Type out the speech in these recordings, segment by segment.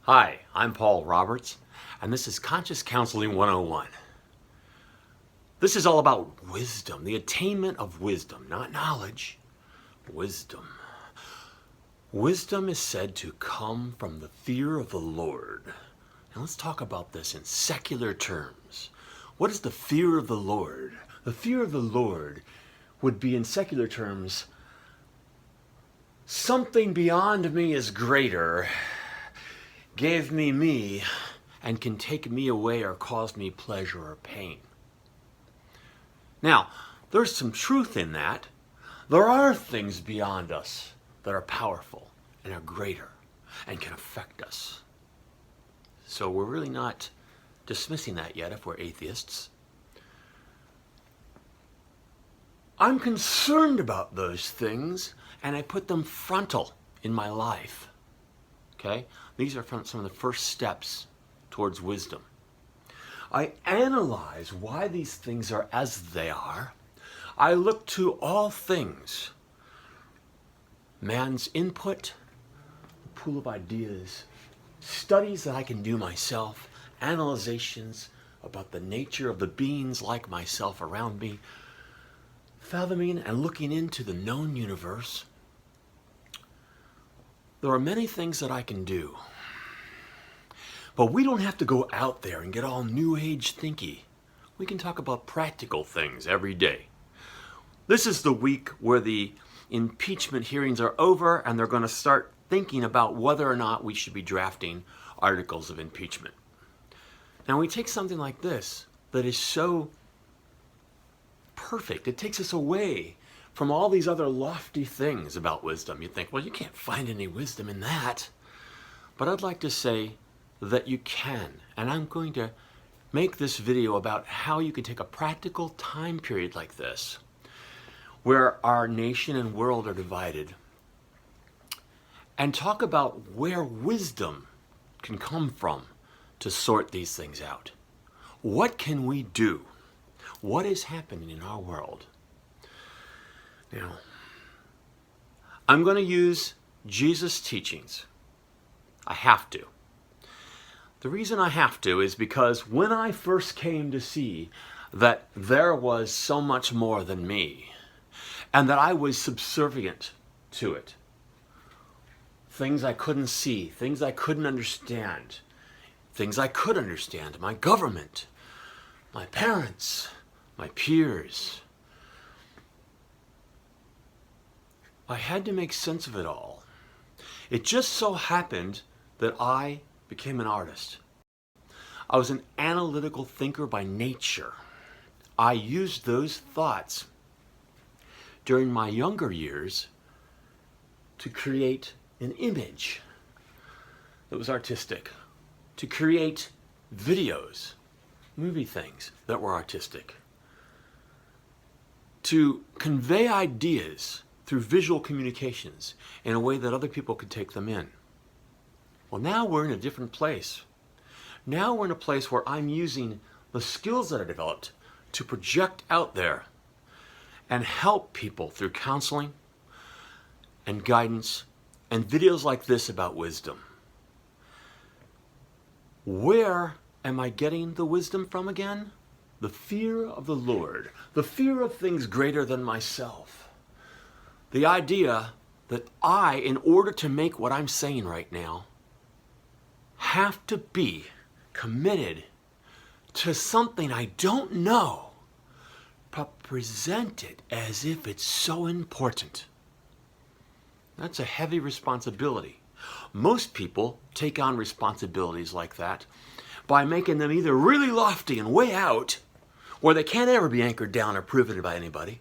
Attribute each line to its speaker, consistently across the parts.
Speaker 1: Hi, I'm Paul Roberts, and this is Conscious Counseling 101. This is all about wisdom, the attainment of wisdom, not knowledge, wisdom. Wisdom is said to come from the fear of the Lord. Now let's talk about this in secular terms. What is the fear of the Lord? The fear of the Lord would be, in secular terms, something beyond me is greater, gave me, and can take me away or cause me pleasure or pain. Now, there's some truth in that. There are things beyond us that are powerful and are greater and can affect us. So we're really not dismissing that yet if we're atheists. I'm concerned about those things, and I put them frontal in my life. Okay? These are some of the first steps towards wisdom. I analyze why these things are as they are. I look to all things. Man's input, the pool of ideas, studies that I can do myself, analyzations about the nature of the beings like myself around me, fathoming and looking into the known universe. There are many things that I can do. But we don't have to go out there and get all New Age thinky. We can talk about practical things every day. This is the week where the impeachment hearings are over, and they're going to start thinking about whether or not we should be drafting articles of impeachment. Now we take something like this that is so perfect. It takes us away from all these other lofty things about wisdom. You think, well, you can't find any wisdom in that. But I'd like to say that you can. And I'm going to make this video about how you can take a practical time period like this, where our nation and world are divided, and talk about where wisdom can come from to sort these things out. What can we do? What is happening in our world? Now, I'm going to use Jesus' teachings. I have to. The reason I have to is because when I first came to see that there was so much more than me, and that I was subservient to it, things I couldn't see, things I couldn't understand, things I could understand, my government, my parents, my peers, I had to make sense of it all. It just so happened that I became an artist. I was an analytical thinker by nature. I used those thoughts during my younger years to create an image that was artistic, to create videos, movie things that were artistic, to convey ideas through visual communications in a way that other people could take them in. Well, now we're in a different place. Now we're in a place where I'm using the skills that I developed to project out there and help people through counseling and guidance and videos like this about wisdom. Where am I getting the wisdom from again? The fear of the Lord, the fear of things greater than myself. The idea that I, in order to make what I'm saying right now, have to be committed to something I don't know, but present it as if it's so important. That's a heavy responsibility. Most people take on responsibilities like that by making them either really lofty and way out, or they can't ever be anchored down or proven by anybody,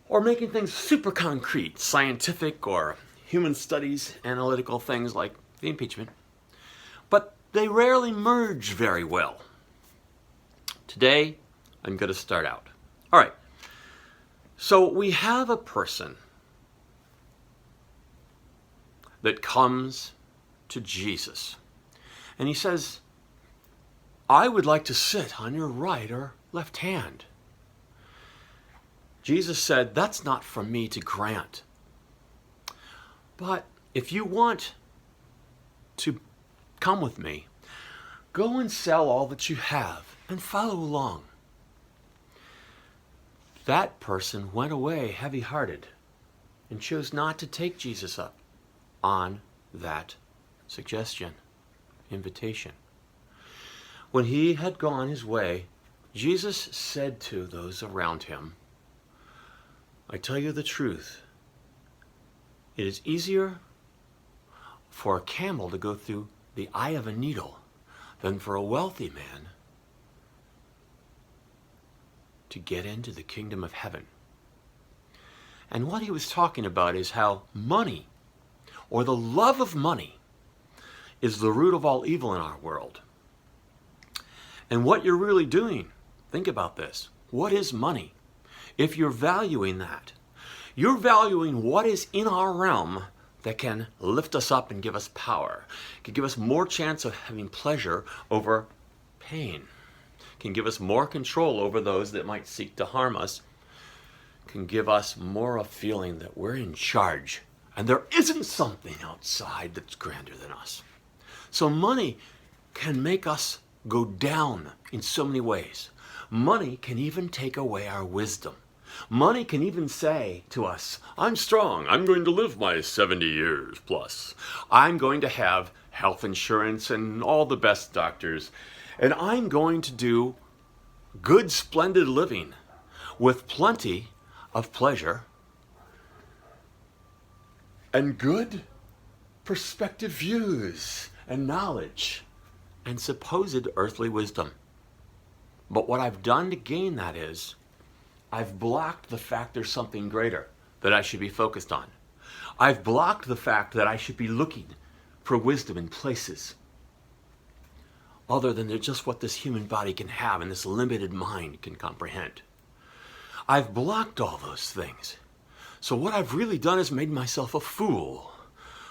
Speaker 1: or making things super concrete, scientific or human studies, analytical things like the impeachment. But they rarely merge very well. Today, I'm going to start out. All right. So we have a person that comes to Jesus, and he says, I would like to sit on your right or left hand. Jesus said, that's not for me to grant. But if you want come with me. Go and sell all that you have and follow along. That person went away heavy-hearted and chose not to take Jesus up on that suggestion, invitation. When he had gone his way, Jesus said to those around him, I tell you the truth, it is easier for a camel to go through the eye of a needle than for a wealthy man to get into the kingdom of heaven. And what he was talking about is how money, or the love of money, is the root of all evil in our world. And what you're really doing, think about this. What is money? If you're valuing that, you're valuing what is in our realm that can lift us up and give us power, can give us more chance of having pleasure over pain, can give us more control over those that might seek to harm us, can give us more a feeling that we're in charge and there isn't something outside that's grander than us. So money can make us go down in so many ways. Money can even take away our wisdom. Money can even say to us, I'm strong, I'm going to live my 70 years plus. I'm going to have health insurance and all the best doctors. And I'm going to do good, splendid living with plenty of pleasure and good perspective views and knowledge and supposed earthly wisdom. But what I've done to gain that is I've blocked the fact there's something greater that I should be focused on. I've blocked the fact that I should be looking for wisdom in places other than just what this human body can have and this limited mind can comprehend. I've blocked all those things. So what I've really done is made myself a fool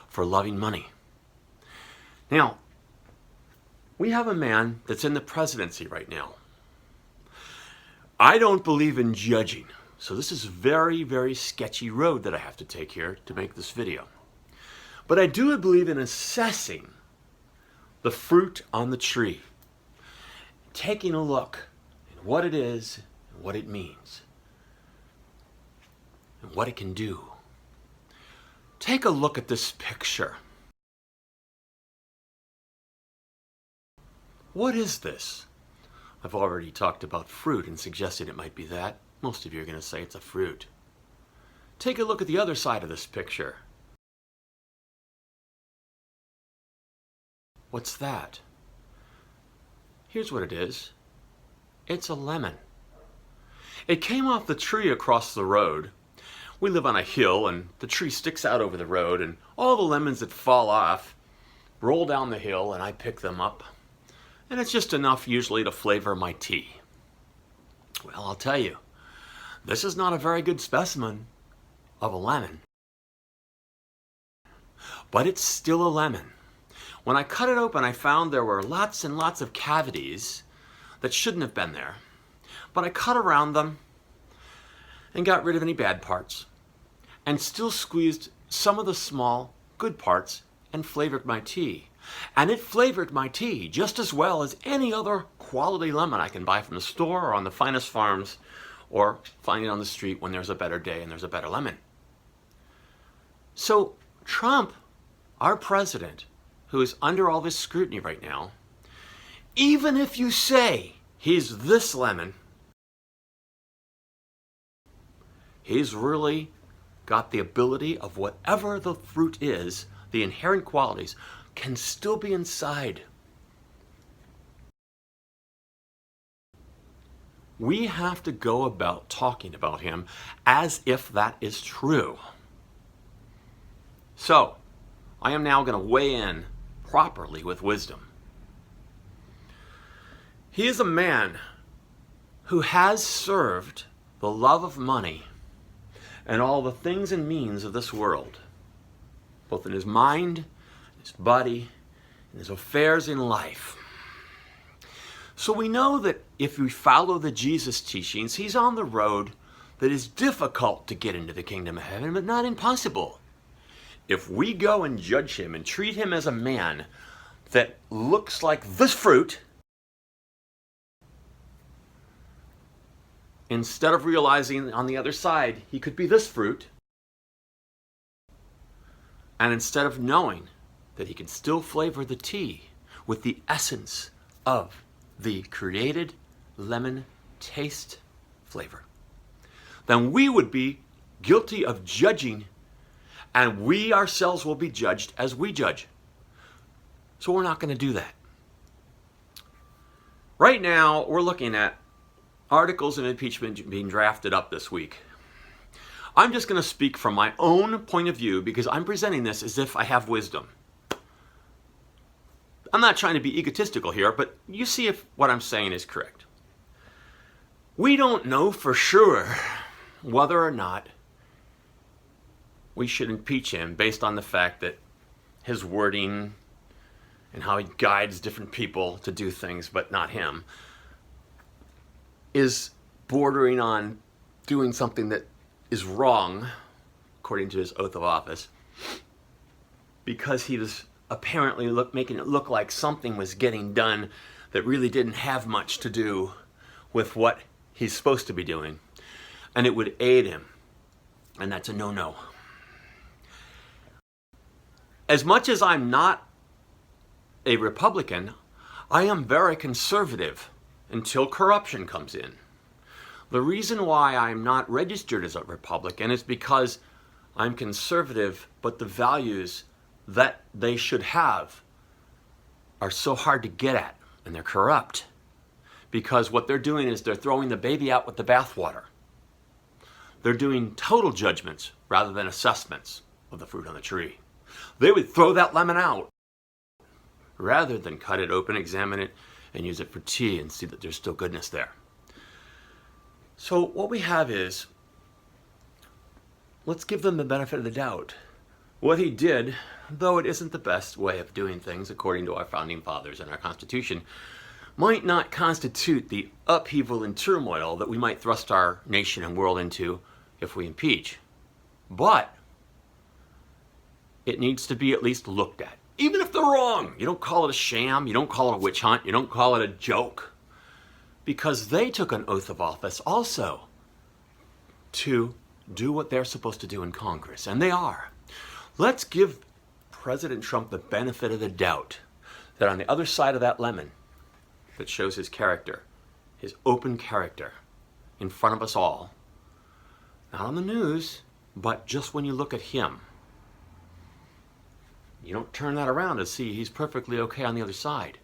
Speaker 1: for loving money. Now, we have a man that's in the presidency right now. I don't believe in judging, so this is a very, very sketchy road that I have to take here to make this video. But I do believe in assessing the fruit on the tree, taking a look at what it is and what it means, and what it can do. Take a look at this picture. What is this? I've already talked about fruit and suggested it might be that. Most of you are going to say it's a fruit. Take a look at the other side of this picture. What's that? Here's what it is. It's a lemon. It came off the tree across the road. We live on a hill and the tree sticks out over the road and all the lemons that fall off roll down the hill and I pick them up. And it's just enough usually to flavor my tea. Well, I'll tell you, this is not a very good specimen of a lemon. But it's still a lemon. When I cut it open, I found there were lots and lots of cavities that shouldn't have been there. But I cut around them and got rid of any bad parts and still squeezed some of the small good parts and flavored my tea. And it flavored my tea just as well as any other quality lemon I can buy from the store or on the finest farms or find it on the street when there's a better day and there's a better lemon. So Trump, our president, who is under all this scrutiny right now, even if you say he's this lemon, he's really got the ability of whatever the fruit is, the inherent qualities, can still be inside. We have to go about talking about him as if that is true. So, I am now going to weigh in properly with wisdom. He is a man who has served the love of money and all the things and means of this world, both in his mind, his body, and his affairs in life. So we know that if we follow the Jesus teachings, he's on the road that is difficult to get into the kingdom of heaven, but not impossible. If we go and judge him and treat him as a man that looks like this fruit, instead of realizing on the other side he could be this fruit, and instead of knowing that he can still flavor the tea with the essence of the created lemon taste flavor, then we would be guilty of judging, and we ourselves will be judged as we judge. So we're not going to do that. Right now, we're looking at articles of impeachment being drafted up this week. I'm just going to speak from my own point of view because I'm presenting this as if I have wisdom. I'm not trying to be egotistical here, but you see if what I'm saying is correct. We don't know for sure whether or not we should impeach him based on the fact that his wording and how he guides different people to do things, but not him, is bordering on doing something that is wrong, according to his oath of office, because he was apparently making it look like something was getting done that really didn't have much to do with what he's supposed to be doing, and it would aid him, and that's a no-no. As much as I'm not a Republican, I am very conservative until corruption comes in. The reason why I'm not registered as a Republican is because I'm conservative, but the values that they should have are so hard to get at, and they're corrupt. Because what they're doing is they're throwing the baby out with the bathwater. They're doing total judgments rather than assessments of the fruit on the tree. They would throw that lemon out rather than cut it open, examine it, and use it for tea and see that there's still goodness there. So what we have is, let's give them the benefit of the doubt. What he did, though it isn't the best way of doing things according to our founding fathers and our Constitution, might not constitute the upheaval and turmoil that we might thrust our nation and world into if we impeach. But it needs to be at least looked at. Even if they're wrong, you don't call it a sham, you don't call it a witch hunt, you don't call it a joke. Because they took an oath of office also to do what they're supposed to do in Congress, and they are. Let's give President Trump the benefit of the doubt that on the other side of that lemon that shows his character, his open character, in front of us all, not on the news, but just when you look at him, you don't turn that around to see he's perfectly okay on the other side.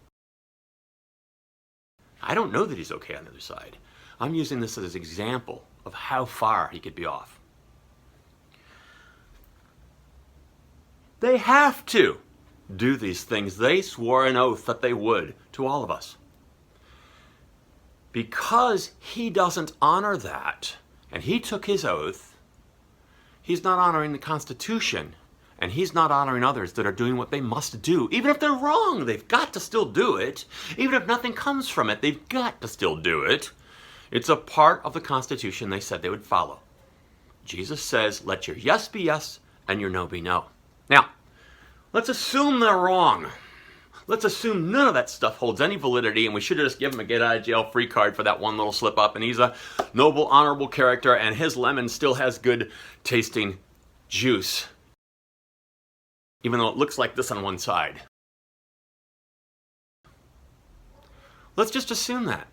Speaker 1: I don't know that he's okay on the other side. I'm using this as an example of how far he could be off. They have to do these things. They swore an oath that they would to all of us. Because he doesn't honor that, and he took his oath, he's not honoring the Constitution, and he's not honoring others that are doing what they must do. Even if they're wrong, they've got to still do it. Even if nothing comes from it, they've got to still do it. It's a part of the Constitution they said they would follow. Jesus says, let your yes be yes and your no be no. Now, let's assume they're wrong. Let's assume none of that stuff holds any validity, and we should have just given him a get-out-of-jail-free card for that one little slip-up, and he's a noble, honorable character, and his lemon still has good tasting juice, even though it looks like this on one side. Let's just assume that.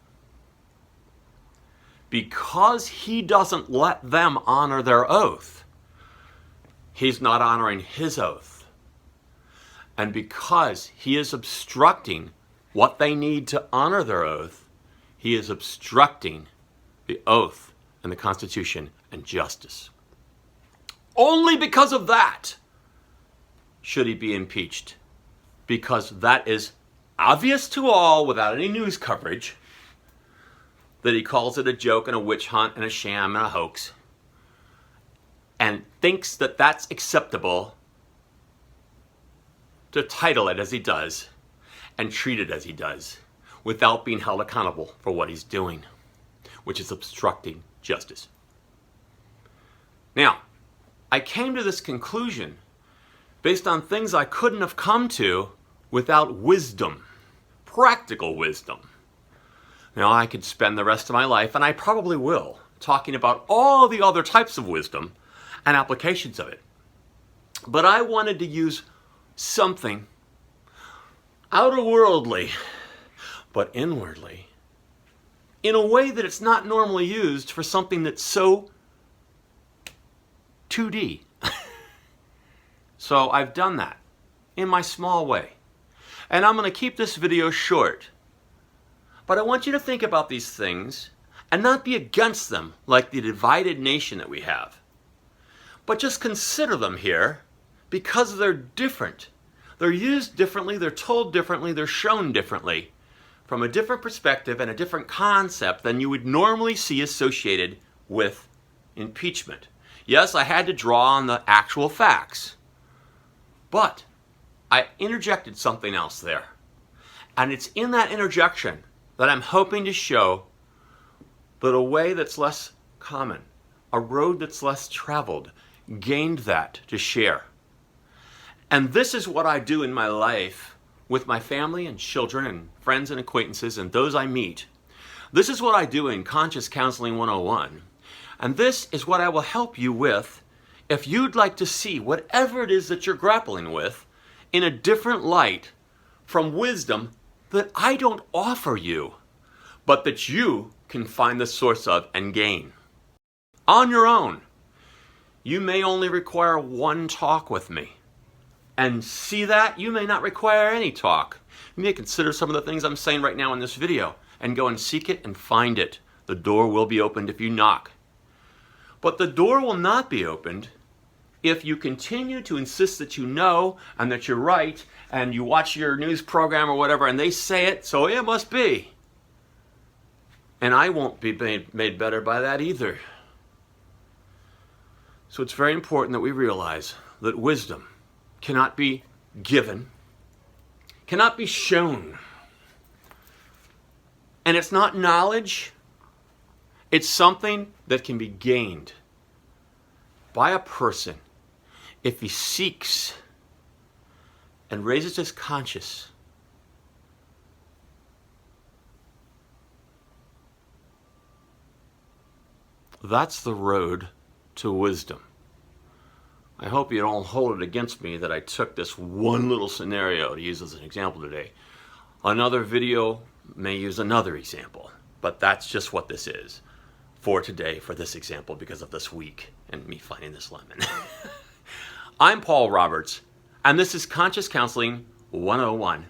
Speaker 1: Because he doesn't let them honor their oath, he's not honoring his oath. And because he is obstructing what they need to honor their oath, he is obstructing the oath and the Constitution and justice. Only because of that should he be impeached, because that is obvious to all without any news coverage that he calls it a joke and a witch hunt and a sham and a hoax, and thinks that that's acceptable to title it as he does and treat it as he does without being held accountable for what he's doing, which is obstructing justice. Now, I came to this conclusion based on things I couldn't have come to without wisdom, practical wisdom. Now, I could spend the rest of my life, and I probably will, talking about all the other types of wisdom and applications of it. But I wanted to use something outer-worldly, but inwardly, in a way that it's not normally used for something that's so 2D. So I've done that in my small way. And I'm going to keep this video short. But I want you to think about these things and not be against them like the divided nation that we have. But just consider them here because they're different. They're used differently, they're told differently, they're shown differently from a different perspective and a different concept than you would normally see associated with impeachment. Yes, I had to draw on the actual facts, but I interjected something else there. And it's in that interjection that I'm hoping to show that a way that's less common, a road that's less traveled, gained that to share. And this is what I do in my life with my family and children and friends and acquaintances and those I meet. This is what I do in Conscious Counseling 101. And this is what I will help you with if you'd like to see whatever it is that you're grappling with in a different light from wisdom that I don't offer you, but that you can find the source of and gain. On your own, you may only require one talk with me. And see that? You may not require any talk. You may consider some of the things I'm saying right now in this video and go and seek it and find it. The door will be opened if you knock. But the door will not be opened if you continue to insist that you know and that you're right and you watch your news program or whatever and they say it, so it must be. And I won't be made better by that either. So it's very important that we realize that wisdom cannot be given, cannot be shown. And it's not knowledge, it's something that can be gained by a person if he seeks and raises his conscience. That's the road to wisdom. I hope you don't hold it against me that I took this one little scenario to use as an example today. Another video may use another example, but that's just what this is for today, for this example, because of this week and me finding this lemon. I'm Paul Roberts, and this is Conscious Counseling 101.